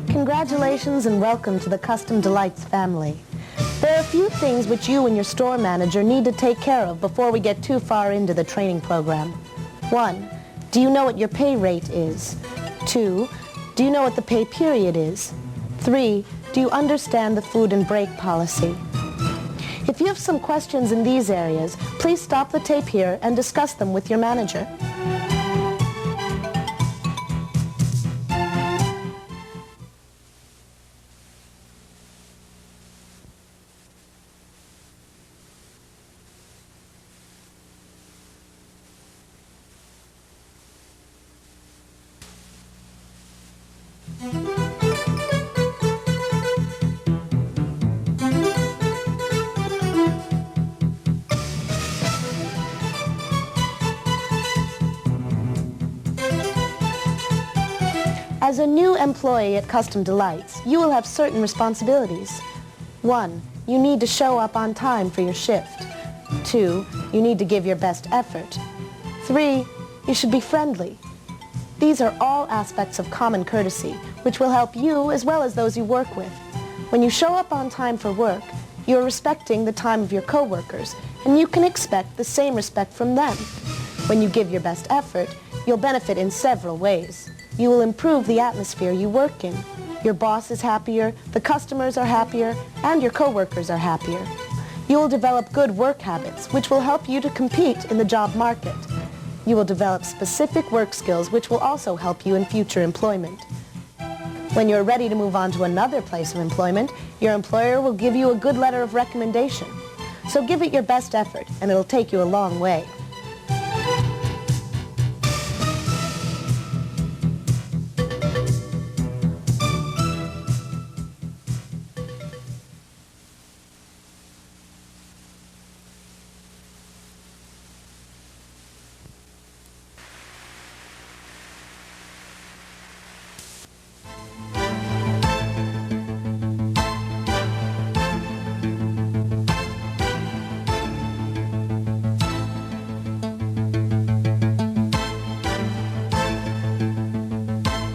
Congratulations and welcome to the Custom Delights family. There are a few things which you and your store manager need to take care of before we get too far into the training program. 1. Do you know what your pay rate is? 2. Do you know what the pay period is? 3. Do you understand the food and break policy? If you have some questions in these areas, please stop the tape here and discuss them with your manager. As a new employee at Custom Delights, you will have certain responsibilities. 1. You need to show up on time for your shift. 2. You need to give your best effort. 3. You should be friendly. These are all aspects of common courtesy, which will help you as well as those you work with. When you show up on time for work, you are respecting the time of your coworkers, and you can expect the same respect from them. When you give your best effort, you'll benefit in several ways. You will improve the atmosphere you work in. Your boss is happier, the customers are happier, and your coworkers are happier. You will develop good work habits, which will help you to compete in the job market. You will develop specific work skills, which will also help you in future employment. When you're ready to move on to another place of employment, your employer will give you a good letter of recommendation. So give it your best effort, and it'll take you a long way.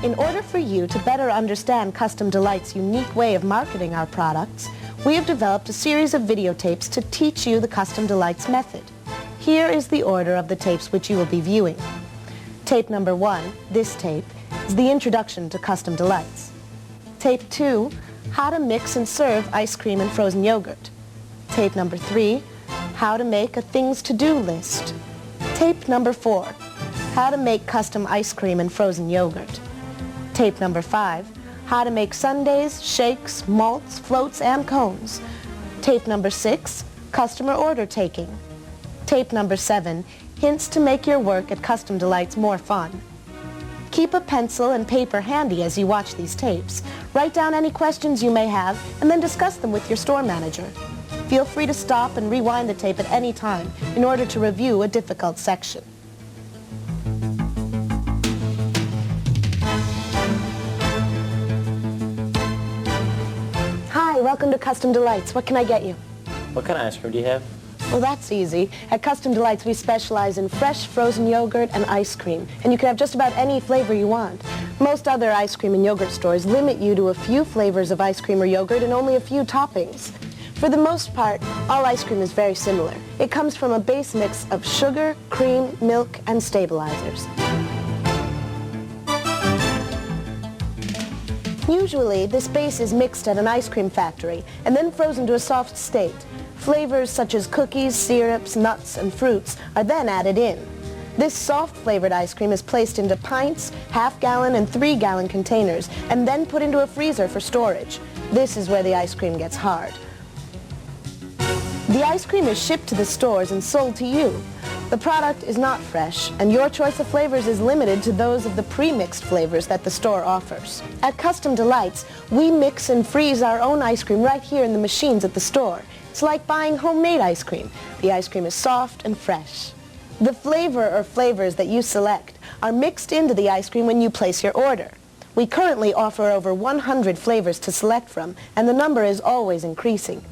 In order for you to better understand Custom Delight's unique way of marketing our products, we have developed a series of videotapes to teach you the Custom Delight's method. Here is the order of the tapes which you will be viewing. Tape number 1, this tape, is the introduction to Custom Delights. Tape 2, how to mix and serve ice cream and frozen yogurt. Tape number 3, how to make a things to do list. Tape number 4, how to make custom ice cream and frozen yogurt. Tape number 5, how to make sundaes, shakes, malts, floats, and cones. Tape number 6, customer order taking. Tape number 7, hints to make your work at Custom Delights more fun. Keep a pencil and paper handy as you watch these tapes. Write down any questions you may have and then discuss them with your store manager. Feel free to stop and rewind the tape at any time in order to review a difficult section. Hi, welcome to Custom Delights. What can I get you? What kind of ice cream do you have? Well, that's easy. At Custom Delights, we specialize in fresh frozen yogurt and ice cream, and you can have just about any flavor you want. Most other ice cream and yogurt stores limit you to a few flavors of ice cream or yogurt and only a few toppings. For the most part, all ice cream is very similar. It comes from a base mix of sugar, cream, milk, and stabilizers. Usually, this base is mixed at an ice cream factory and then frozen to a soft state. Flavors such as cookies, syrups, nuts, and fruits are then added in. This soft-flavored ice cream is placed into pints, half-gallon, and 3-gallon containers and then put into a freezer for storage. This is where the ice cream gets hard. The ice cream is shipped to the stores and sold to you. The product is not fresh, and your choice of flavors is limited to those of the pre-mixed flavors that the store offers. At Custom Delights, we mix and freeze our own ice cream right here in the machines at the store. It's like buying homemade ice cream. The ice cream is soft and fresh. The flavor or flavors that you select are mixed into the ice cream when you place your order. We currently offer over 100 flavors to select from, and the number is always increasing.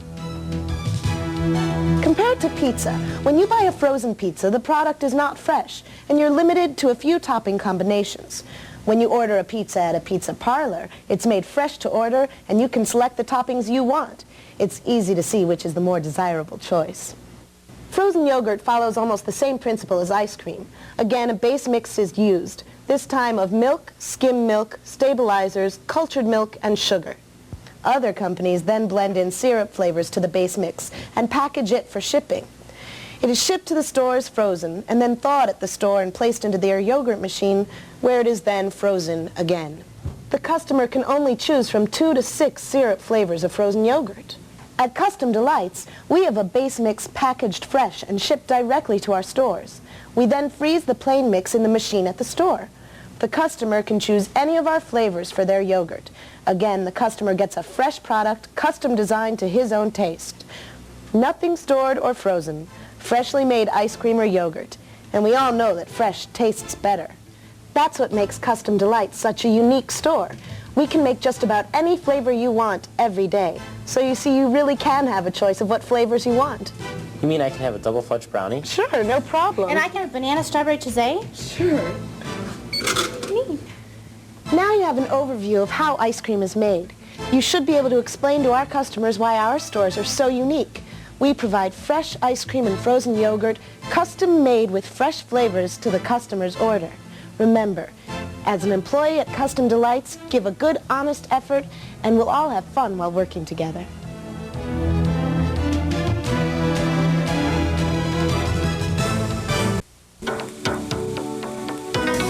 Compared to pizza, when you buy a frozen pizza, the product is not fresh, and you're limited to a few topping combinations. When you order a pizza at a pizza parlor, it's made fresh to order, and you can select the toppings you want. It's easy to see which is the more desirable choice. Frozen yogurt follows almost the same principle as ice cream. Again, a base mix is used, this time of milk, skim milk, stabilizers, cultured milk, and sugar. Other companies then blend in syrup flavors to the base mix and package it for shipping. It is shipped to the stores frozen and then thawed at the store and placed into their yogurt machine, where it is then frozen again. The customer can only choose from 2 to 6 syrup flavors of frozen yogurt. At Custom Delights, we have a base mix packaged fresh and shipped directly to our stores. We then freeze the plain mix in the machine at the store. The customer can choose any of our flavors for their yogurt. Again, the customer gets a fresh product, custom designed to his own taste. Nothing stored or frozen, freshly made ice cream or yogurt. And we all know that fresh tastes better. That's what makes Custom Delights such a unique store. We can make just about any flavor you want every day. So you see, you really can have a choice of what flavors you want. You mean I can have a double fudge brownie? Sure, no problem. And I can have banana strawberry cheesecake? Sure. Neat. Now you have an overview of how ice cream is made. You should be able to explain to our customers why our stores are so unique. We provide fresh ice cream and frozen yogurt, custom made with fresh flavors to the customer's order. Remember, as an employee at Custom Delights, give a good, honest effort, and we'll all have fun while working together.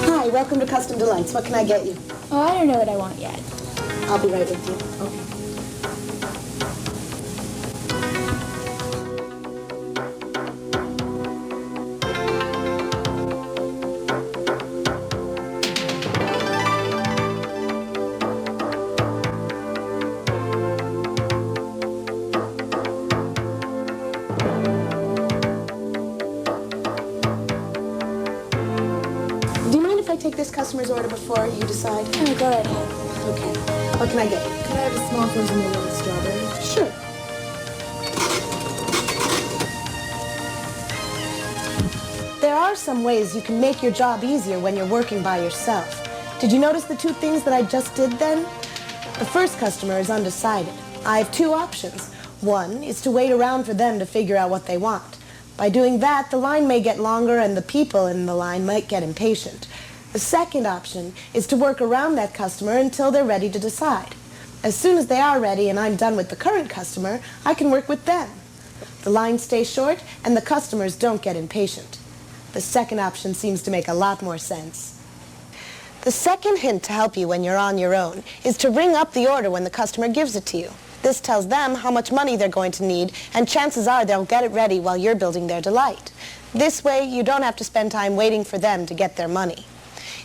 Hi, welcome to Custom Delights. What can I get you? Oh, I don't know what I want yet. I'll be right with you. Okay. Take this customer's order before you decide? Oh, go right ahead. Okay. What can I get you? Could I have a small frozen yogurt with strawberry? Sure. There are some ways you can make your job easier when you're working by yourself. Did you notice the 2 things that I just did then? The first customer is undecided. I have 2 options. One is to wait around for them to figure out what they want. By doing that, the line may get longer and the people in the line might get impatient. The second option is to work around that customer until they're ready to decide. As soon as they are ready and I'm done with the current customer, I can work with them. The lines stay short and the customers don't get impatient. The second option seems to make a lot more sense. The second hint to help you when you're on your own is to ring up the order when the customer gives it to you. This tells them how much money they're going to need, and chances are they'll get it ready while you're building their delight. This way, you don't have to spend time waiting for them to get their money.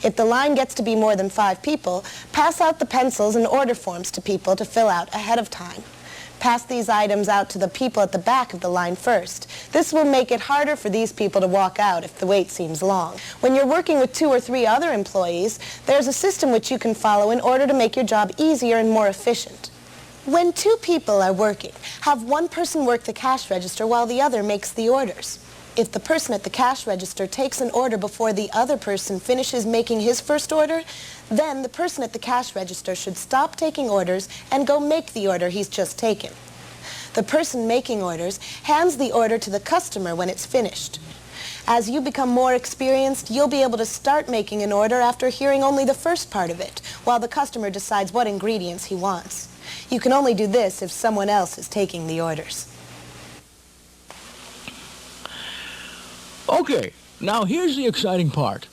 If the line gets to be more than 5 people, pass out the pencils and order forms to people to fill out ahead of time. Pass these items out to the people at the back of the line first. This will make it harder for these people to walk out if the wait seems long. When you're working with 2 or 3 other employees, there's a system which you can follow in order to make your job easier and more efficient. When 2 people are working, have one person work the cash register while the other makes the orders. If the person at the cash register takes an order before the other person finishes making his first order, then the person at the cash register should stop taking orders and go make the order he's just taken. The person making orders hands the order to the customer when it's finished. As you become more experienced, you'll be able to start making an order after hearing only the first part of it, while the customer decides what ingredients he wants. You can only do this if someone else is taking the orders. Okay, now here's the exciting part.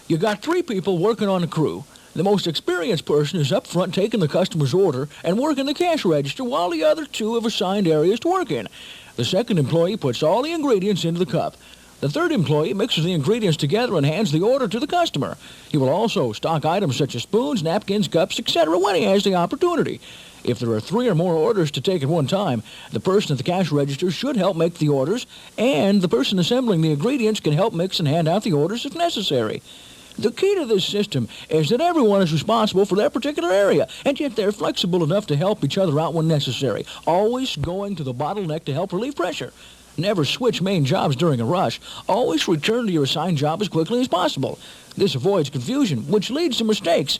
You got 3 people working on the crew. The most experienced person is up front taking the customer's order and working the cash register while the other 2 have assigned areas to work in. The second employee puts all the ingredients into the cup. The third employee mixes the ingredients together and hands the order to the customer. He will also stock items such as spoons, napkins, cups, etc. when he has the opportunity. If there are 3 or more orders to take at one time, the person at the cash register should help make the orders, and the person assembling the ingredients can help mix and hand out the orders if necessary. The key to this system is that everyone is responsible for their particular area, and yet they're flexible enough to help each other out when necessary, always going to the bottleneck to help relieve pressure. Never switch main jobs during a rush. Always return to your assigned job as quickly as possible. This avoids confusion, which leads to mistakes.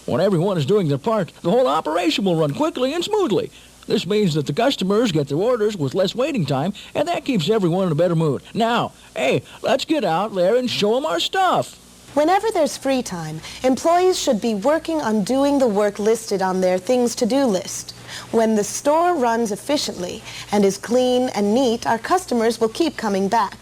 When everyone is doing their part, the whole operation will run quickly and smoothly. This means that the customers get their orders with less waiting time, and that keeps everyone in a better mood. Now, hey, let's get out there and show them our stuff. Whenever there's free time, employees should be working on doing the work listed on their things to do list. When the store runs efficiently and is clean and neat, our customers will keep coming back.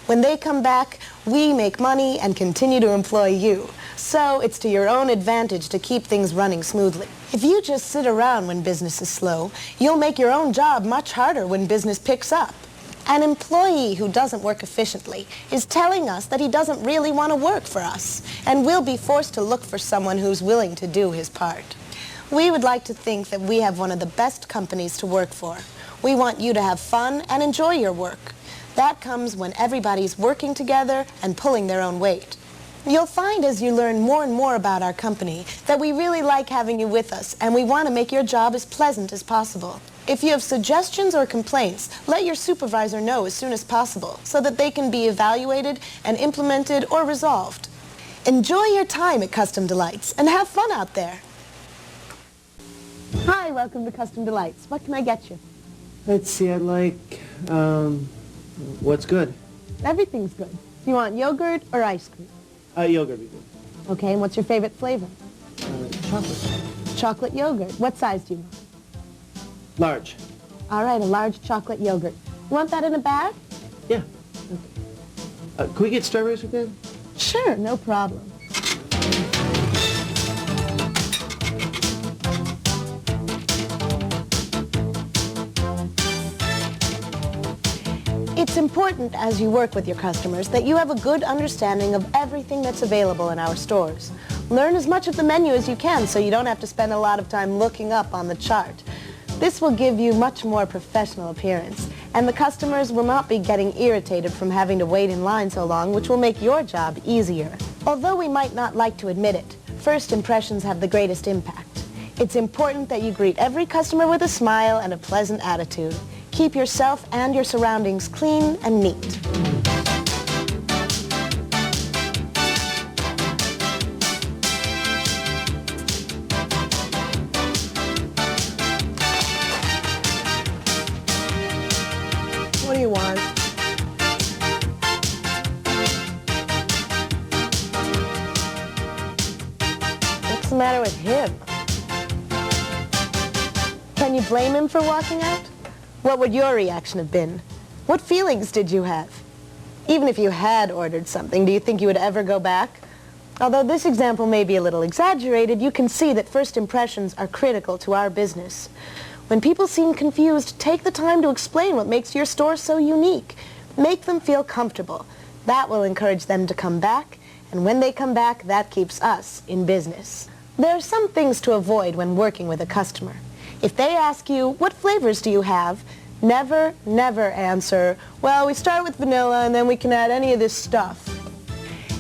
When they come back, we make money and continue to employ you. So it's to your own advantage to keep things running smoothly. If you just sit around when business is slow, you'll make your own job much harder when business picks up. An employee who doesn't work efficiently is telling us that he doesn't really want to work for us, and we'll be forced to look for someone who's willing to do his part. We would like to think that we have one of the best companies to work for. We want you to have fun and enjoy your work. That comes when everybody's working together and pulling their own weight. You'll find as you learn more and more about our company that we really like having you with us, and we want to make your job as pleasant as possible. If you have suggestions or complaints, let your supervisor know as soon as possible so that they can be evaluated and implemented or resolved. Enjoy your time at Custom Delights and have fun out there. Hi, welcome to Custom Delights. What can I get you? Let's see, I'd like, what's good? Everything's good. Do you want yogurt or ice cream? Yogurt would be good. Okay, and what's your favorite flavor? Chocolate. Chocolate yogurt. What size do you want? Large. All right, a large chocolate yogurt. You want that in a bag? Yeah. Okay. Can we get strawberries with that? Sure, no problem. It's important as you work with your customers that you have a good understanding of everything that's available in our stores. Learn as much of the menu as you can so you don't have to spend a lot of time looking up on the chart. This will give you much more professional appearance, and the customers will not be getting irritated from having to wait in line so long, which will make your job easier. Although we might not like to admit it, first impressions have the greatest impact. It's important that you greet every customer with a smile and a pleasant attitude. Keep yourself and your surroundings clean and neat. What do you want? What's the matter with him? Can you blame him for walking out? What would your reaction have been? What feelings did you have? Even if you had ordered something, do you think you would ever go back? Although this example may be a little exaggerated, you can see that first impressions are critical to our business. When people seem confused, take the time to explain what makes your store so unique. Make them feel comfortable. That will encourage them to come back, and when they come back, that keeps us in business. There are some things to avoid when working with a customer. If they ask you, what flavors do you have? Never, never answer, well, we start with vanilla and then we can add any of this stuff.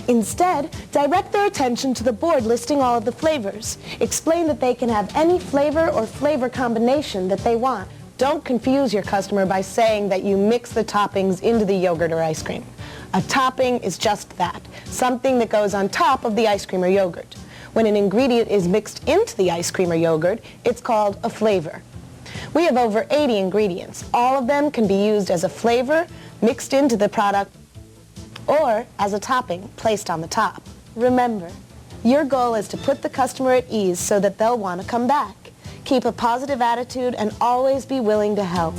Instead, direct their attention to the board listing all of the flavors. Explain that they can have any flavor or flavor combination that they want. Don't confuse your customer by saying that you mix the toppings into the yogurt or ice cream. A topping is just that, something that goes on top of the ice cream or yogurt. When an ingredient is mixed into the ice cream or yogurt, it's called a flavor. We have over 80 ingredients. All of them can be used as a flavor, mixed into the product, or as a topping placed on the top. Remember, your goal is to put the customer at ease so that they'll want to come back. Keep a positive attitude and always be willing to help.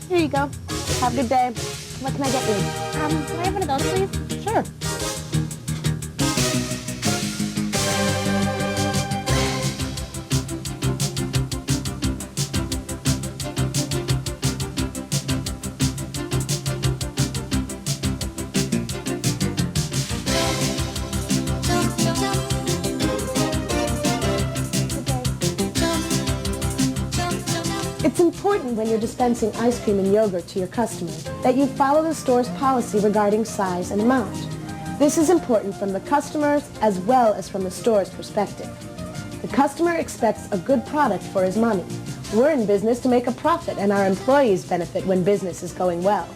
Here you go. Have a good day. What can I get you? Can I have one of those, please? Sure. It's important when you're dispensing ice cream and yogurt to your customer that you follow the store's policy regarding size and amount. This is important from the customer's as well as from the store's perspective. The customer expects a good product for his money. We're in business to make a profit, and our employees benefit when business is going well.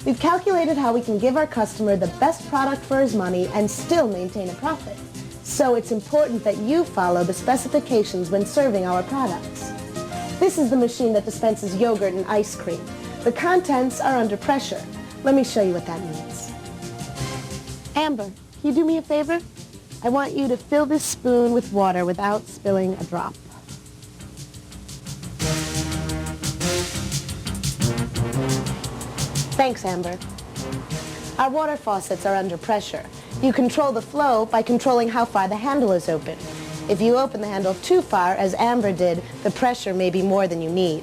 We've calculated how we can give our customer the best product for his money and still maintain a profit. So it's important that you follow the specifications when serving our products. This is the machine that dispenses yogurt and ice cream. The contents are under pressure. Let me show you what that means. Amber, can you do me a favor? I want you to fill this spoon with water without spilling a drop. Thanks, Amber. Our water faucets are under pressure. You control the flow by controlling how far the handle is open. If you open the handle too far, as Amber did, the pressure may be more than you need.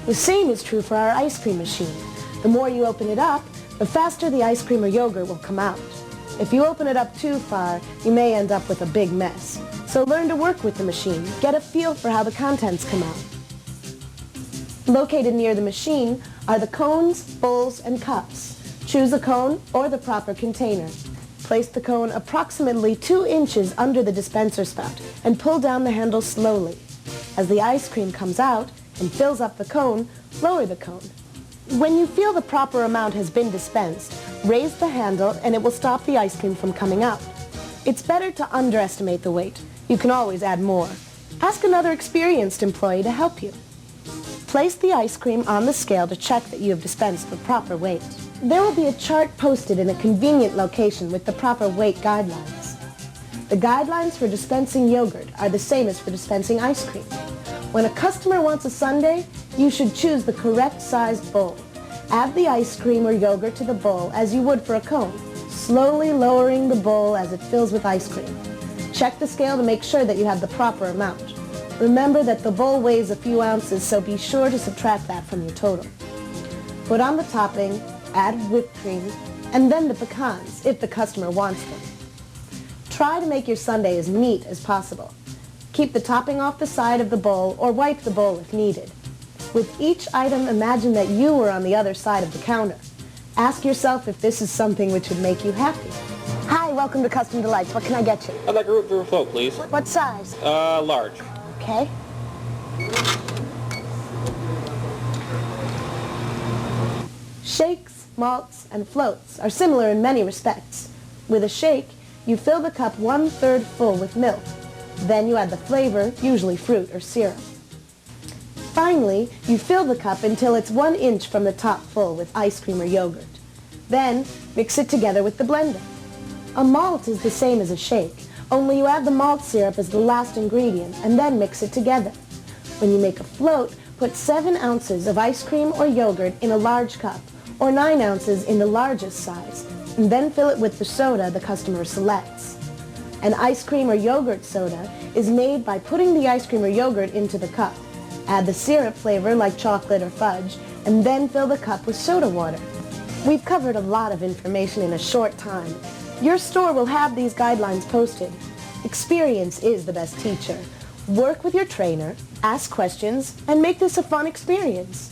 The same is true for our ice cream machine. The more you open it up, the faster the ice cream or yogurt will come out. If you open it up too far, you may end up with a big mess. So learn to work with the machine. Get a feel for how the contents come out. Located near the machine are the cones, bowls, and cups. Choose a cone or the proper container. Place the cone approximately 2 inches under the dispenser spout and pull down the handle slowly. As the ice cream comes out and fills up the cone, lower the cone. When you feel the proper amount has been dispensed, raise the handle and it will stop the ice cream from coming out. It's better to underestimate the weight. You can always add more. Ask another experienced employee to help you. Place the ice cream on the scale to check that you have dispensed the proper weight. There will be a chart posted in a convenient location with the proper weight guidelines. The guidelines for dispensing yogurt are the same as for dispensing ice cream. When a customer wants a sundae, you should choose the correct sized bowl. Add the ice cream or yogurt to the bowl as you would for a cone, slowly lowering the bowl as it fills with ice cream. Check the scale to make sure that you have the proper amount. Remember that the bowl weighs a few ounces, so be sure to subtract that from your total. Put on the topping, add whipped cream, and then the pecans, if the customer wants them. Try to make your sundae as neat as possible. Keep the topping off the side of the bowl or wipe the bowl if needed. With each item, imagine that you were on the other side of the counter. Ask yourself if this is something which would make you happy. Hi, welcome to Custom Delights. What can I get you? I'd like a root beer float, please. What size? Large. Okay. Shakes, malts, and floats are similar in many respects. With a shake, you fill the cup 1/3 full with milk. Then you add the flavor, usually fruit or syrup. Finally, you fill the cup until it's 1 inch from the top full with ice cream or yogurt. Then, mix it together with the blender. A malt is the same as a shake, only you add the malt syrup as the last ingredient and then mix it together. When you make a float, put 7 ounces of ice cream or yogurt in a large cup, or 9 ounces in the largest size, and then fill it with the soda the customer selects. An ice cream or yogurt soda is made by putting the ice cream or yogurt into the cup. Add the syrup flavor like chocolate or fudge, and then fill the cup with soda water. We've covered a lot of information in a short time. Your store will have these guidelines posted. Experience is the best teacher. Work with your trainer, ask questions, and make this a fun experience.